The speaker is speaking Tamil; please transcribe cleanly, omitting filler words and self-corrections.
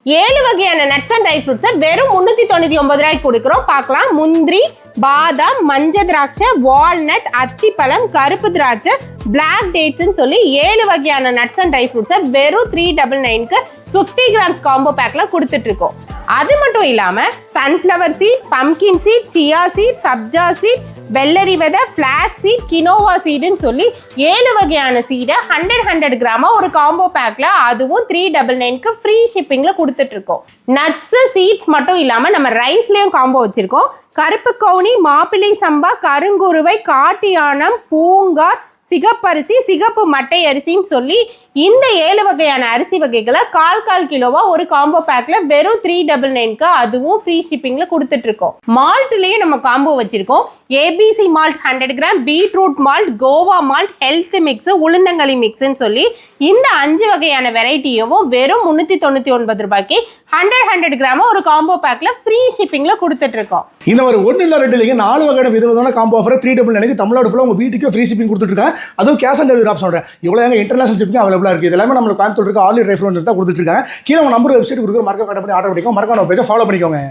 7 வகையான நட்ஸ் அண்ட் ட்ரை ஃப்ரூட்ஸை வெறும் 399 ரூபாய்க்கு கொடுக்குறோம். பார்க்கலாம். முந்திரி, பாதாம், மஞ்சள் திராட்சை, வால்நட், அத்திப்பழம், கருப்பு திராட்சை, பிளாக் டேட்ஸ்ன்னு சொல்லி 7 வகையான நட்ஸ் அண்ட் ட்ரை ஃப்ரூட்ஸை வெறும் 399க்கு 50 கிராம்ஸ் காம்போ பேக்ல கொடுத்துட்டு இருக்கோம். அது மட்டும் இல்லாம sunflower seed, pumpkin seed, chia seed, sabja seed, வெள்ளரி விதை, ஃபிளாக் சீட், கினோவா சீடுன்னு சொல்லி 7 வகையான சீடை 100 கிராமா ஒரு காம்போ பேக்ல அதுவும் 399க்கு ஃப்ரீ ஷிப்பிங்ல கொடுத்துட்டு இருக்கோம். நட்ஸ் சீட்ஸ் மட்டும் இல்லாம நம்ம ரைஸ்லயும் காம்போ வச்சிருக்கோம். கருப்பு கவுனி, மாப்பிள்ளை சம்பா, கருங்குருவை, காட்டு யானம், பூங்கார், சிகப்பரிசி, சிகப்பு மட்டை அரிசின்னு சொல்லி இந்த 7 வகையான அரிசி வகைகளை கால் கிலோவா ஒரு காம்போ பேக்ல வெறும் 399க்கு அதுவும் ஃப்ரீ ஷிப்பிங்ல கொடுத்துட்டு இருக்கோம். மால்ட்லயே நம்ம காம்போ வச்சிருக்கோம். ABC malt 100 gram, beetroot malt, Goa malt, health mix, உளுந்தங்களி மிக்ஸ்ன்னு சொல்லி இந்த 5 வகையான வெரைட்டியும் வெறும் 399 ரூபாய்க்கு 100 கிராம ஒரு காம்போ பேக்ல ஃப்ரீ ஷிப்பிங்ல கொடுத்துட்டு இருக்கோம். இந்த ஒரு 1 இல்ல 2 இல்லைங்க 4 வகையான விதமான காம்போ ஆஃபர் 399க்கு தமிழ்நாடு ஃபுல்லா உங்க வீட்டுக்கு ஃப்ரீ ஷிப்பிங் கொடுத்துட்டு இருக்காங்க. அதுவும் கேஷ் ஆன் டெலிவரி ஆப்ஷன். இவ்வளவு இன்டர்நேஷனல் ஷிப்பிங் அவைலபிளா இருக்கு. இதெல்லாம் நம்ம கோயம்புத்தூர் இருக்க ஆல் ட்ரை ஃப்ரூட்ஸ் தான் கொடுத்துட்டு இருக்காங்க. கீழே உங்க நம்பர் வெப்சைட் கொடுக்குற மறக்காம ஆர்டர் பண்ணிக்கோங்க. மறக்காம பேஜை ஃபாலோ பண்ணிக்கோங்க.